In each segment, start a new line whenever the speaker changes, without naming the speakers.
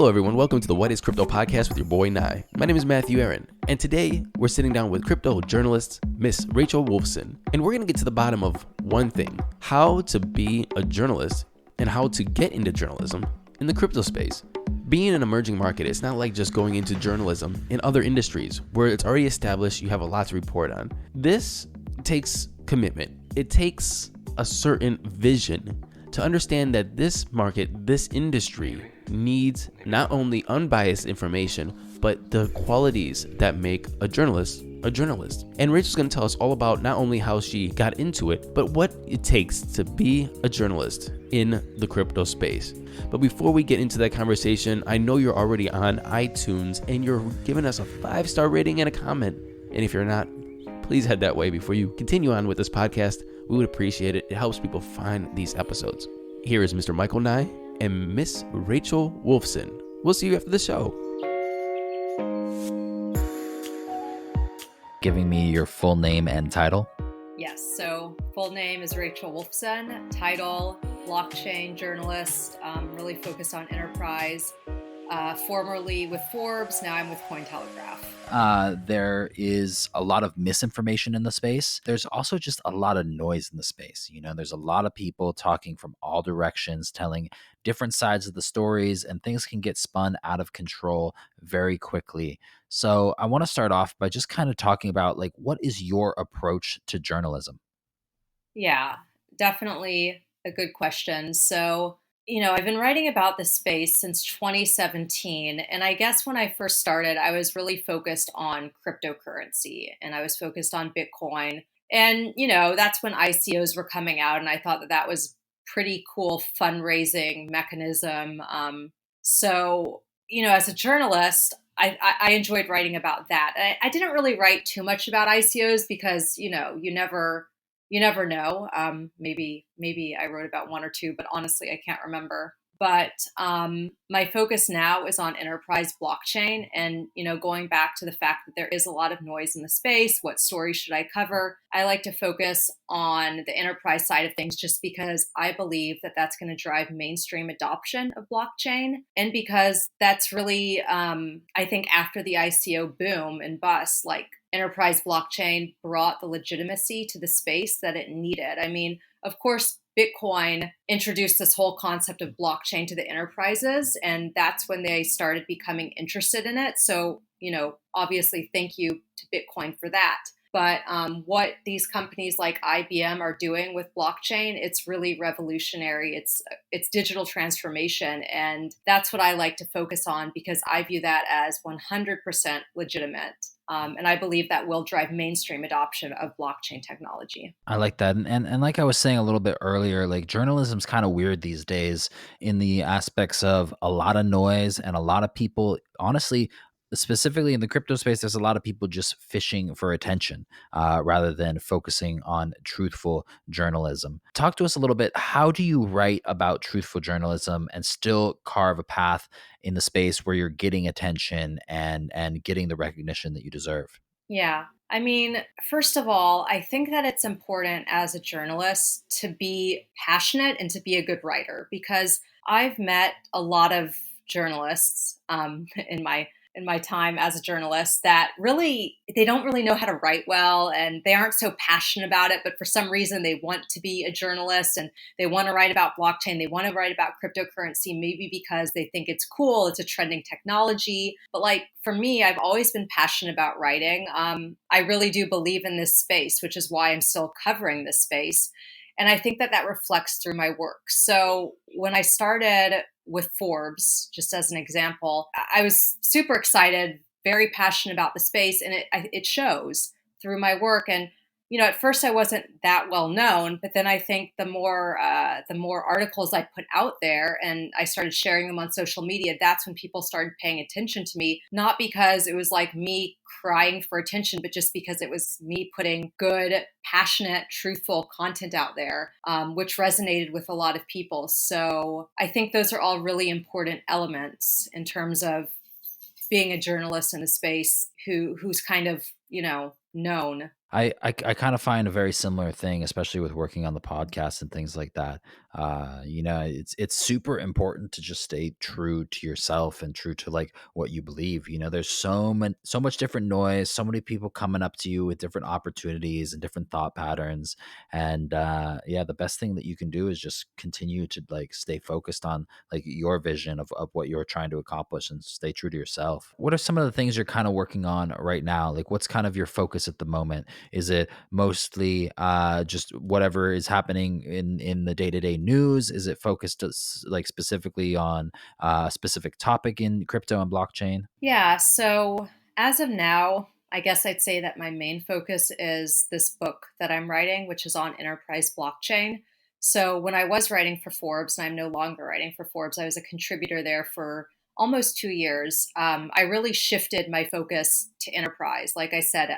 Hello everyone, welcome to the What is Crypto podcast with your boy Nye. My name is Matthew Aaron, and today we're sitting down with crypto journalist Miss Rachel Wolfson, and we're going to get to the bottom of one thing: how to be a journalist and how to get into journalism in the crypto space. Being an emerging market, it's not like just going into journalism in other industries where it's already established, you have a lot to report on. This takes commitment. It takes a certain vision to understand that this market, this industry needs not only unbiased information, but the qualities that make a journalist a journalist. And Rachel's going to tell us all about not only how she got into it, but what it takes to be a journalist in the crypto space. But before we get into that conversation, I know you're already on iTunes and you're giving us a 5-star rating and a comment. And if you're not, please head that way before you continue on with this podcast. We would appreciate it. It helps people find these episodes. Here is Mr. Michael Nye and Miss Rachel Wolfson. We'll see you after the show.
Giving me your full name and title?
Yes, so full name is Rachel Wolfson, title, blockchain journalist, really focused on enterprise, formerly with Forbes, now I'm with Cointelegraph.
There is a lot of misinformation in the space. There's also just a lot of noise in the space. You know, there's a lot of people talking from all directions, telling different sides of the stories, and things can get spun out of control very quickly. So I want to start off by just kind of talking about, like, what is your approach to journalism?
Yeah, definitely a good question. So, I've been writing about this space since 2017. And I guess when I first started, I was really focused on cryptocurrency and I was focused on Bitcoin. And, that's when ICOs were coming out. And I thought that was pretty cool fundraising mechanism. As a journalist, I enjoyed writing about that. I didn't really write too much about ICOs because, you never know. Maybe I wrote about one or two, but honestly, I can't remember. But my focus now is on enterprise blockchain and, going back to the fact that there is a lot of noise in the space. What stories should I cover? I like to focus on the enterprise side of things just because I believe that that's going to drive mainstream adoption of blockchain. And because that's really, I think after the ICO boom and bust, like enterprise blockchain brought the legitimacy to the space that it needed. I mean, of course, Bitcoin introduced this whole concept of blockchain to the enterprises, and that's when they started becoming interested in it. So, obviously, thank you to Bitcoin for that. But what these companies like IBM are doing with blockchain, it's really revolutionary. It's digital transformation. And that's what I like to focus on because I view that as 100% legitimate. And I believe that will drive mainstream adoption of blockchain technology.
I like that. And like I was saying a little bit earlier, like, journalism's kind of weird these days in the aspects of a lot of noise and a lot of people, honestly, specifically in the crypto space, there's a lot of people just fishing for attention rather than focusing on truthful journalism. Talk to us a little bit. How do you write about truthful journalism and still carve a path in the space where you're getting attention and getting the recognition that you deserve?
Yeah. I mean, first of all, I think that it's important as a journalist to be passionate and to be a good writer because I've met a lot of journalists in my time as a journalist that really they don't really know how to write well and they aren't so passionate about it, but for some reason they want to be a journalist and they want to write about blockchain, they want to write about cryptocurrency, maybe because they think it's cool, it's a trending technology. But like for me, I've always been passionate about writing. I really do believe in this space, which is why I'm still covering this space. And I think that reflects through my work. So when I started with Forbes, just as an example, I was super excited, very passionate about the space, and it shows through my work. And at first I wasn't that well known, but then I think the more articles I put out there and I started sharing them on social media, that's when people started paying attention to me. Not because it was like me crying for attention, but just because it was me putting good, passionate, truthful content out there, which resonated with a lot of people. So I think those are all really important elements in terms of being a journalist in the space who's kind of, known.
I kind of find a very similar thing, especially with working on the podcast and things like that. It's super important to just stay true to yourself and true to like what you believe. There's so much different noise, so many people coming up to you with different opportunities and different thought patterns. And yeah, the best thing that you can do is just continue to like stay focused on like your vision of what you're trying to accomplish and stay true to yourself. What are some of the things you're kind of working on right now? Like what's kind of your focus at the moment? Is it mostly just whatever is happening in the day to day news? Is it focused like specifically on a specific topic in crypto and blockchain?
Yeah, so as of now, I guess I'd say that my main focus is this book that I'm writing, which is on enterprise blockchain. So when I was writing for Forbes, and I'm no longer writing for Forbes, I was a contributor there for almost 2 years. I really shifted my focus to enterprise. Like I said,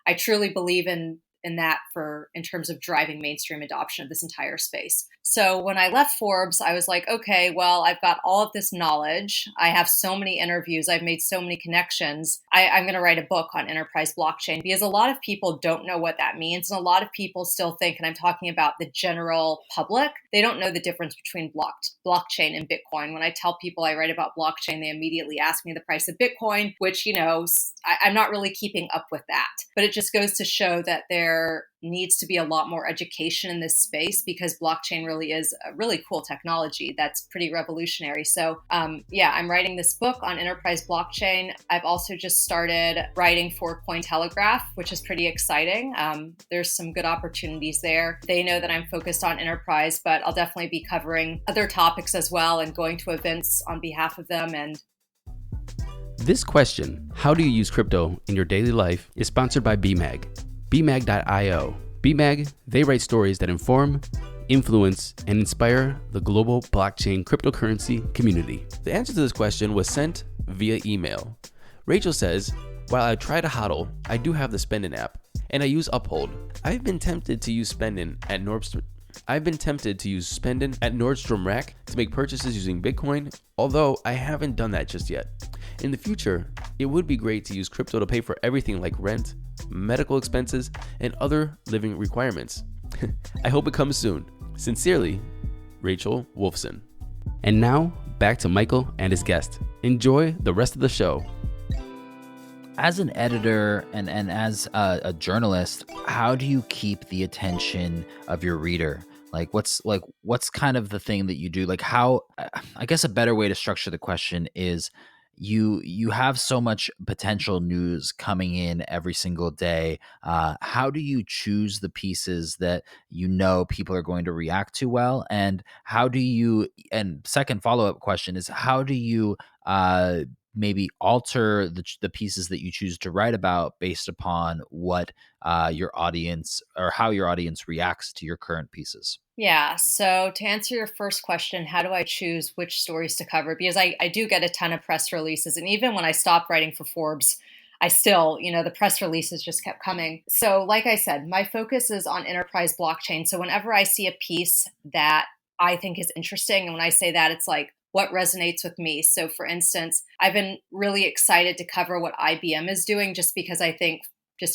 I truly believe in that for in terms of driving mainstream adoption of this entire space. So when I left Forbes, I was like, okay, well, I've got all of this knowledge. I have so many interviews. I've made so many connections. I'm going to write a book on enterprise blockchain because a lot of people don't know what that means. And a lot of people still think, and I'm talking about the general public, they don't know the difference between blockchain and Bitcoin. When I tell people I write about blockchain, they immediately ask me the price of Bitcoin, which, I'm not really keeping up with that. But it just goes to show that there needs to be a lot more education in this space because blockchain really is a really cool technology that's pretty revolutionary. So I'm writing this book on enterprise blockchain. I've also just started writing for Cointelegraph, which is pretty exciting. There's some good opportunities there. They know that I'm focused on enterprise, but I'll definitely be covering other topics as well and going to events on behalf of them. And
this question, how do you use crypto in your daily life, is sponsored by BMag. BMag.io. BMag, they write stories that inform, influence, and inspire the global blockchain cryptocurrency community. The answer to this question was sent via email. Rachel says, while I try to hodl, I do have the Spendin app, and I use Uphold. I've been tempted to use Spendin at Nordstrom Rack to make purchases using Bitcoin, although I haven't done that just yet. In the future, it would be great to use crypto to pay for everything like rent, medical expenses, and other living requirements. I hope it comes soon. Sincerely, Rachel Wolfson. And now, back to Michael and his guest. Enjoy the rest of the show.
As an editor and as a journalist, how do you keep the attention of your reader? What's kind of the thing that you do? Like how, I guess a better way to structure the question is you have so much potential news coming in every single day. How do you choose the pieces that people are going to react to well? And second follow-up question is, how do you maybe alter the pieces that you choose to write about based upon what your audience or how your audience reacts to your current pieces?
yeah, so to answer your first question, how do I choose which stories to cover? Because I do get a ton of press releases. And even when I stopped writing for Forbes, I still, the press releases just kept coming. So like I said, my focus is on enterprise blockchain. So whenever I see a piece that I think is interesting, and when I say that, it's like, what resonates with me. So for instance, I've been really excited to cover what IBM is doing just because I think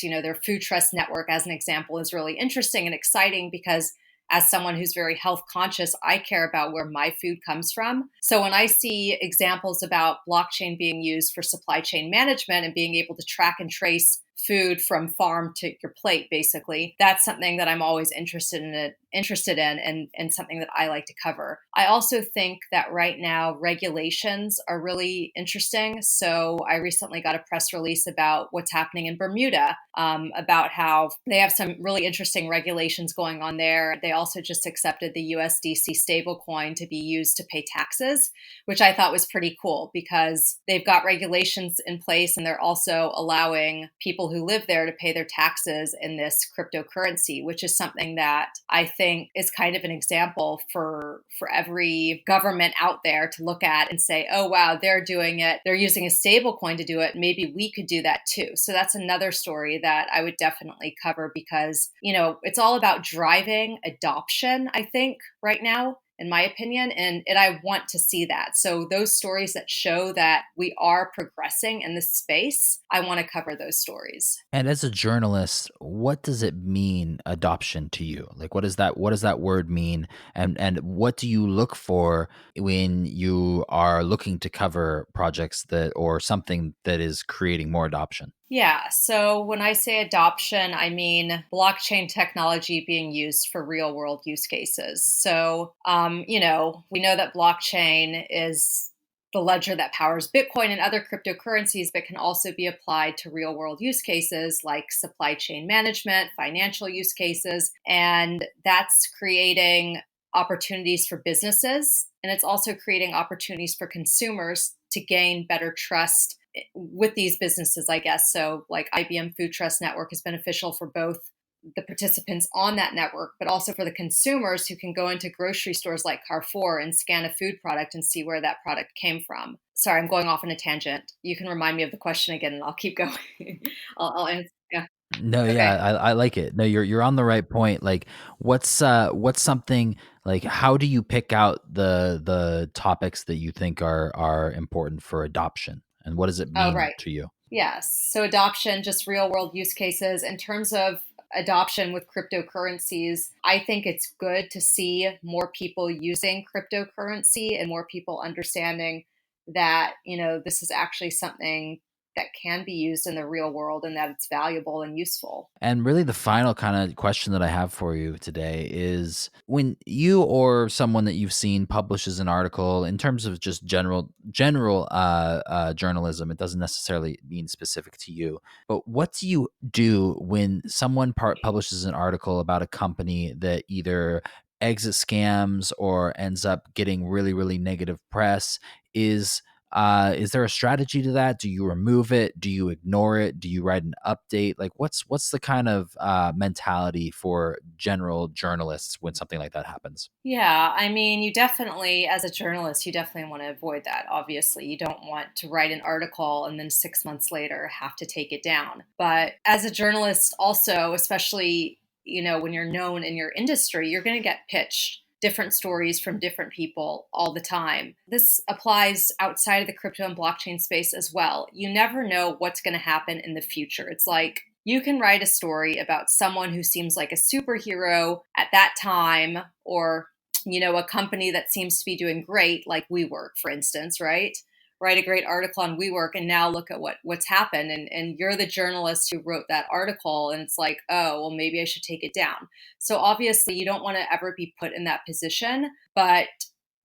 their food trust network as an example is really interesting and exciting because as someone who's very health conscious, I care about where my food comes from. So when I see examples about blockchain being used for supply chain management and being able to track and trace food from farm to your plate, basically, that's something that I'm always interested in and something that I like to cover. I also think that right now regulations are really interesting. So I recently got a press release about what's happening in Bermuda, about how they have some really interesting regulations going on there. They also just accepted the USDC stablecoin to be used to pay taxes, which I thought was pretty cool because they've got regulations in place and they're also allowing people who live there to pay their taxes in this cryptocurrency, which is something that I think is kind of an example for every government out there to look at and say, oh, wow, they're doing it. They're using a stable coin to do it. Maybe we could do that too. So that's another story that I would definitely cover because, it's all about driving adoption, I think, right now. in my opinion. And I want to see that. So those stories that show that we are progressing in this space, I want to cover those stories.
And as a journalist, what does it mean, adoption, to you? Like, what does that word mean? And what do you look for when you are looking to cover projects that, or something that is creating more adoption?
Yeah. So when I say adoption, I mean blockchain technology being used for real world use cases. So, we know that blockchain is the ledger that powers Bitcoin and other cryptocurrencies, but can also be applied to real world use cases like supply chain management, financial use cases. And that's creating opportunities for businesses. And it's also creating opportunities for consumers to gain better trust with these businesses, I guess. So like IBM Food Trust Network is beneficial for both the participants on that network, but also for the consumers who can go into grocery stores like Carrefour and scan a food product and see where that product came from. Sorry, I'm going off on a tangent. You can remind me of the question again and I'll keep going. I'll answer. Yeah.
No,
Okay.
yeah, I like it. No, you're on the right point. Like, what's something, like, how do you pick out the topics that you think are important for adoption, and what does it
Oh,
mean
right.
to you?
Yes. So adoption, just real world use cases. In terms of adoption with cryptocurrencies, I think it's good to see more people using cryptocurrency and more people understanding that, this is actually something that can be used in the real world and that it's valuable and useful.
And really, the final kind of question that I have for you today is, when you or someone that you've seen publishes an article, in terms of just general journalism, it doesn't necessarily mean specific to you, but what do you do when someone publishes an article about a company that either exit scams or ends up getting really, really negative press? Is there a strategy to that? Do you remove it? Do you ignore it? Do you write an update? Like, what's the kind of mentality for general journalists when something like that happens?
Yeah, I mean, as a journalist, you definitely want to avoid that. Obviously, you don't want to write an article and then 6 months later have to take it down. But as a journalist, also, especially, when you're known in your industry, you're going to get pitched different stories from different people all the time. This applies outside of the crypto and blockchain space as well. You never know what's going to happen in the future. It's like you can write a story about someone who seems like a superhero at that time, or a company that seems to be doing great, like WeWork, for instance, right? Write a great article on WeWork, and now look at what's happened. And you're the journalist who wrote that article, and it's like, oh, well, maybe I should take it down. So obviously, you don't want to ever be put in that position, but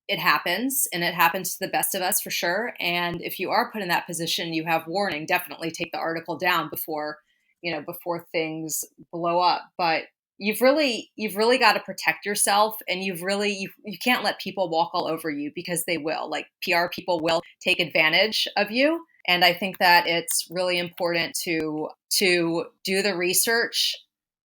it happens, and it happens to the best of us for sure. And if you are put in that position, you have warning. Definitely take the article down before things blow up. But you've really got to protect yourself, and you can't let people walk all over you, because they will. Like, PR people will take advantage of you. And I think that it's really important to do the research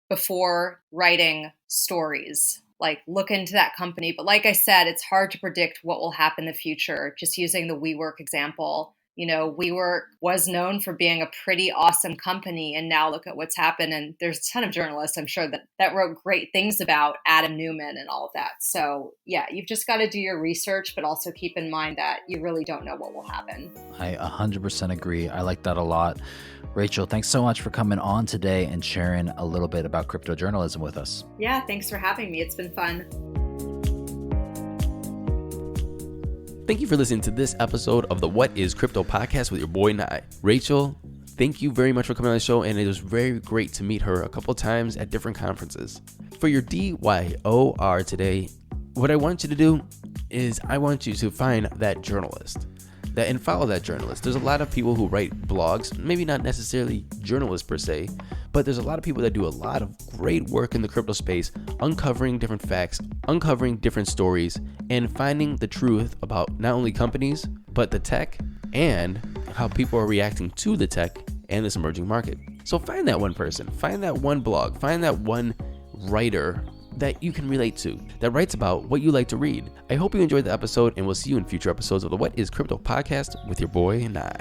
before writing stories. Like, look into that company. But like I said, it's hard to predict what will happen in the future. Just using the WeWork example, WeWork was known for being a pretty awesome company, and now look at what's happened. And there's a ton of journalists, I'm sure, that wrote great things about Adam Neumann and all of that. So yeah, you've just got to do your research, but also keep in mind that you really don't know what will happen.
I 100% agree. I like that a lot. Rachel, thanks so much for coming on today and sharing a little bit about crypto journalism with us.
Yeah, thanks for having me. It's been fun.
Thank you for listening to this episode of the What is Crypto podcast with your boy Nye. Rachel, thank you very much for coming on the show, and it was very great to meet her a couple times at different conferences. For your DYOR today, what I want you to do is I want you to find that journalist and follow that journalist. There's a lot of people who write blogs, maybe not necessarily journalists per se, but there's a lot of people that do a lot of great work in the crypto space, uncovering different facts, uncovering different stories, and finding the truth about not only companies, but the tech and how people are reacting to the tech and this emerging market. So find that one person, find that one blog, find that one writer that you can relate to, that writes about what you like to read. I hope you enjoyed the episode, and we'll see you in future episodes of the What is Crypto podcast with your boy Nye.